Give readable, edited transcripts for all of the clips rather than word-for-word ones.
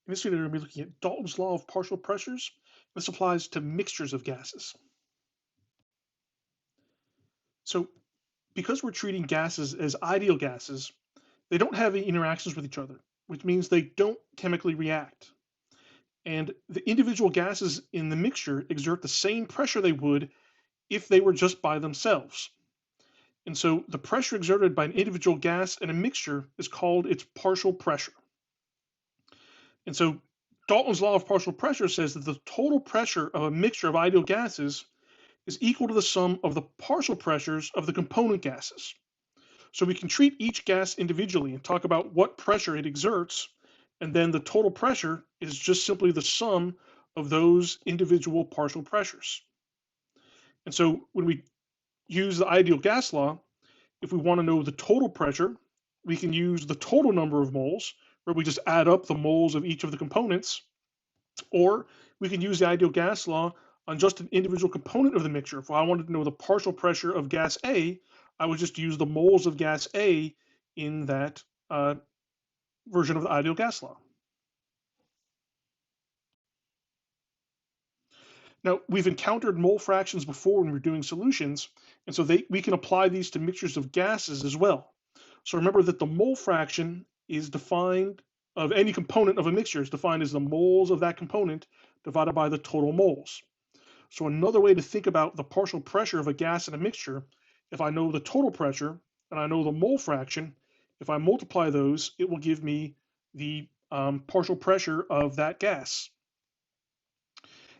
In this video, we're going to be looking at Dalton's law of partial pressures. This applies to mixtures of gases. So, because we're treating gases as ideal gases, they don't have any interactions with each other, which means they don't chemically react. And the individual gases in the mixture exert the same pressure they would if they were just by themselves. And so, the pressure exerted by an individual gas in a mixture is called its partial pressure. And so, Dalton's law of partial pressure says that the total pressure of a mixture of ideal gases is equal to the sum of the partial pressures of the component gases. So we can treat each gas individually and talk about what pressure it exerts, and then the total pressure is just simply the sum of those individual partial pressures. And so when we use the ideal gas law, if we want to know the total pressure, we can use the total number of moles, where we just add up the moles of each of the components, or we can use the ideal gas law on just an individual component of the mixture. If I wanted to know the partial pressure of gas A, I would just use the moles of gas A in that version of the ideal gas law. Now, we've encountered mole fractions before when we're doing solutions, and so we can apply these to mixtures of gases as well. So remember that the mole fraction is defined of any component of a mixture is defined as the moles of that component divided by the total moles. So another way to think about the partial pressure of a gas in a mixture, if I know the total pressure and I know the mole fraction, if I multiply those, it will give me the partial pressure of that gas.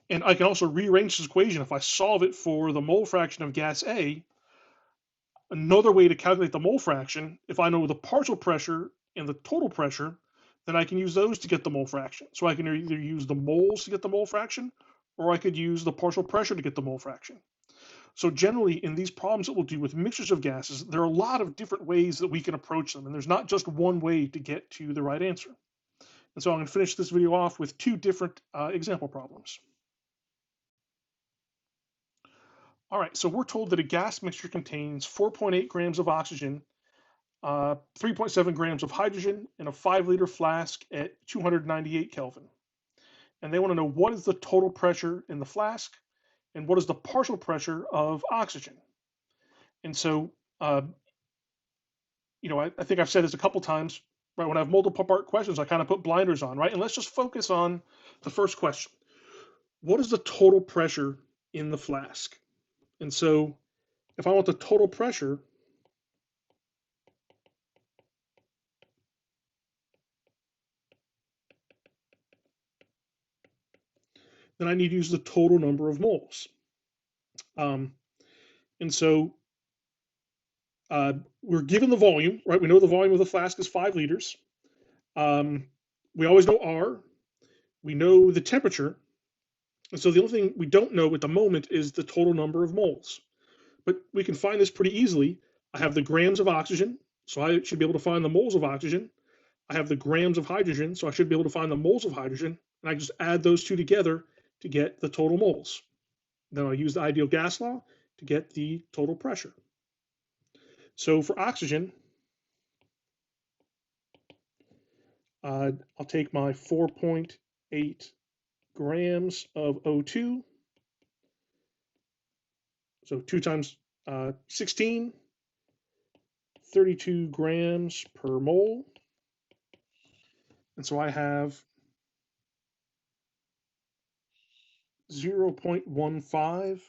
And I can also rearrange this equation. If I solve it for the mole fraction of gas A, another way to calculate the mole fraction, if I know the partial pressure and the total pressure, then I can use those to get the mole fraction. So I can either use the moles to get the mole fraction, or I could use the partial pressure to get the mole fraction. So generally, in these problems that we'll do with mixtures of gases, there are a lot of different ways that we can approach them, and there's not just one way to get to the right answer. And so I'm going to finish this video off with two different example problems. All right, so we're told that a gas mixture contains 4.8 grams of oxygen, 3.7 grams of hydrogen, in a 5-liter flask at 298 Kelvin. And they want to know what is the total pressure in the flask and what is the partial pressure of oxygen. And so, I think I've said this a couple times, right? When I have multiple part questions, I kind of put blinders on, right? And let's just focus on the first question. What is the total pressure in the flask? And so if I want the total pressure, then I need to use the total number of moles. And so we're given the volume, right? We know the volume of the flask is 5 liters. We always know R. We know the temperature. And so the only thing we don't know at the moment is the total number of moles. But we can find this pretty easily. I have the grams of oxygen, so I should be able to find the moles of oxygen. I have the grams of hydrogen, so I should be able to find the moles of hydrogen. And I just add those two together to get the total moles. Then I'll use the ideal gas law to get the total pressure. So for oxygen, I'll take my 4.8 grams of O2. So 2 times 16, 32 grams per mole. And so I have 0.15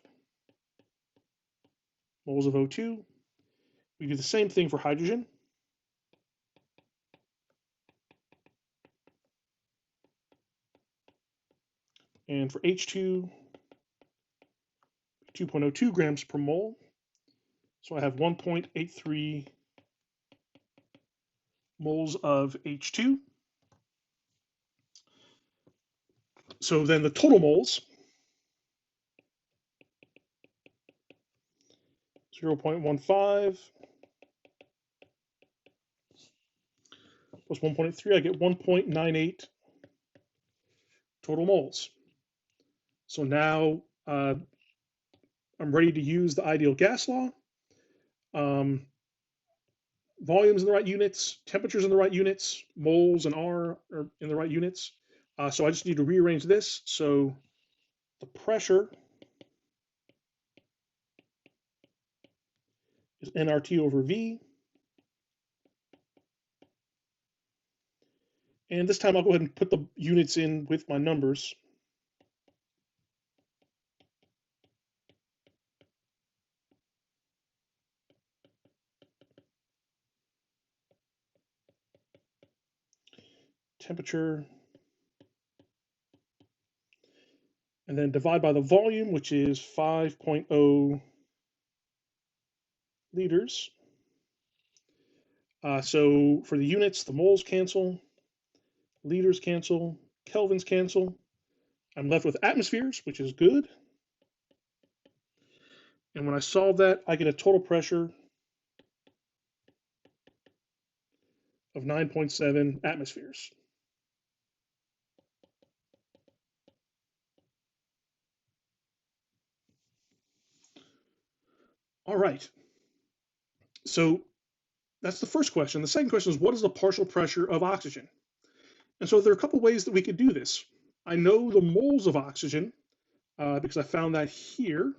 moles of O2. We do the same thing for hydrogen. And for H2, 2.02 grams per mole. So I have 1.83 moles of H2. So then the total moles, 0.15 plus 1.3, I get 1.98 total moles. So now I'm ready to use the ideal gas law. Volumes in the right units, temperatures in the right units, moles and R are in the right units. So I just need to rearrange this. So the pressure is nRT over V. And this time I'll go ahead and put the units in with my numbers. Temperature, and then divide by the volume, which is 5.0 liters. So for the units, the moles cancel, liters cancel, kelvins cancel. I'm left with atmospheres, which is good. And when I solve that, I get a total pressure of 9.7 atmospheres. All right. So that's the first question. The second question is, what is the partial pressure of oxygen? And so there are a couple ways that we could do this. I know the moles of oxygen because I found that here.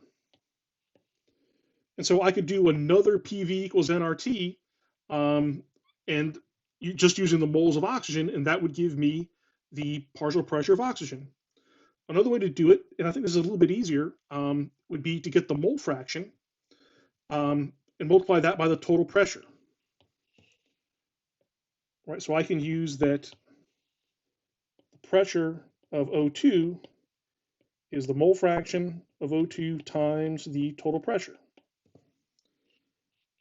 And so I could do another PV equals nRT and just using the moles of oxygen, and that would give me the partial pressure of oxygen. Another way to do it, and I think this is a little bit easier, would be to get the mole fraction and multiply that by the total pressure. Right, so I can use that the pressure of O2 is the mole fraction of O2 times the total pressure.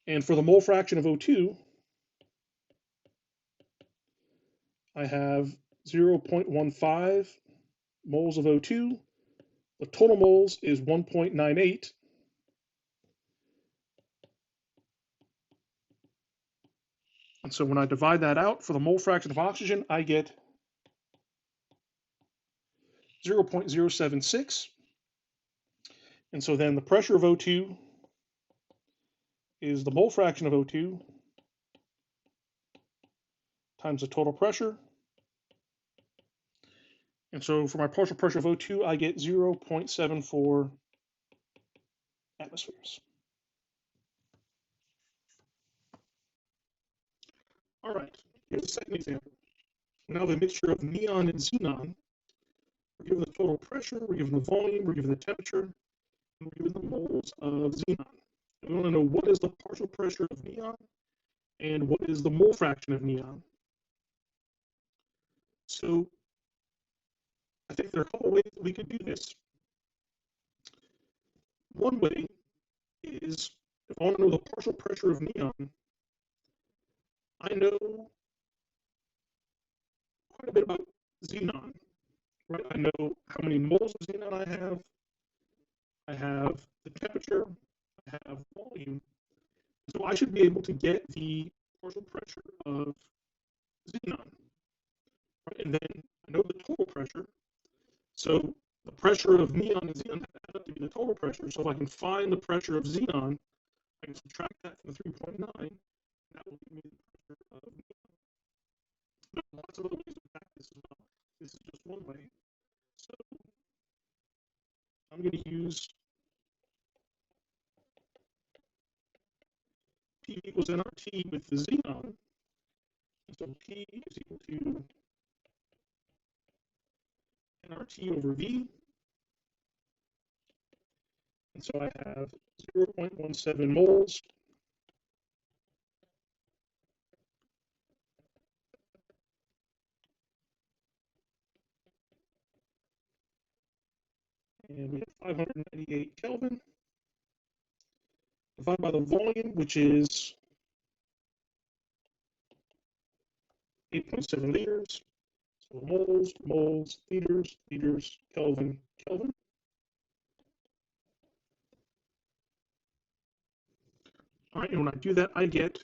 And for the mole fraction of O2, I have 0.15 moles of O2. The total moles is 1.98. And so when I divide that out for the mole fraction of oxygen, I get 0.076. And so then the pressure of O2 is the mole fraction of O2 times the total pressure. And so for my partial pressure of O2, I get 0.74 atmospheres. All right, here's the second example. Now the mixture of neon and xenon. We're given the total pressure, we're given the volume, we're given the temperature, and we're given the moles of xenon. And we want to know what is the partial pressure of neon and what is the mole fraction of neon. So I think there are a couple ways that we could do this. One way is if I want to know the partial pressure of neon, I know quite a bit about xenon. Right? I know how many moles of xenon I have the temperature, I have volume. So I should be able to get the partial pressure of xenon. Right? And then I know the total pressure. So the pressure of neon and xenon add up to be the total pressure. So if I can find the pressure of xenon, I can subtract that from the 3.9. That will give me the pressure of neon. There are lots of other ways to practice as well. This is just one way. So I'm going to use P equals nRT with the xenon. So P is equal to nRT over V. And so I have 0.17 moles. And we have 598 Kelvin. Divided by the volume, which is 8.7 liters. So moles, moles, liters, liters, Kelvin, Kelvin. All right, and when I do that, I get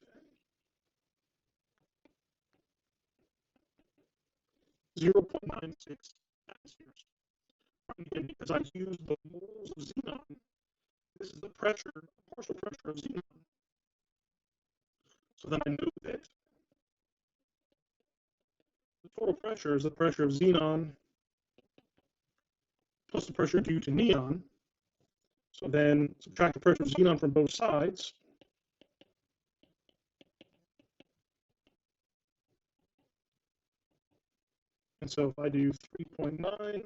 0.96 atmospheres. Again, because I use the moles of xenon, this is the pressure, partial pressure of xenon. So then I know that total pressure is the pressure of xenon plus the pressure due to neon. So then subtract the pressure of xenon from both sides. And so if I do 3.9 minus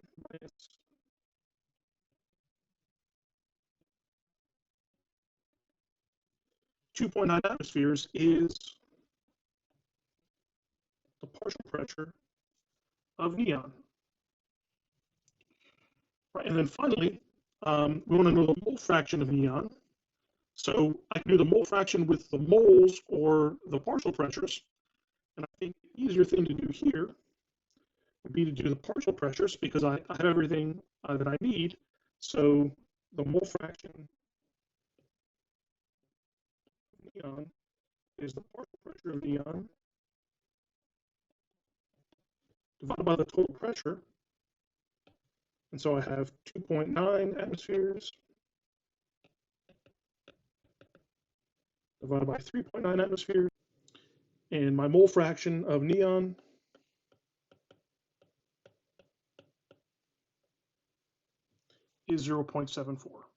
2.9 atmospheres is the partial pressure of neon. Right, and then finally, we want to know the mole fraction of neon. So I can do the mole fraction with the moles or the partial pressures. And I think the easier thing to do here would be to do the partial pressures because I have everything that I need. So the mole fraction of neon is the partial pressure of neon divided by the total pressure. And so I have 2.9 atmospheres divided by 3.9 atmospheres. And my mole fraction of neon is 0.74.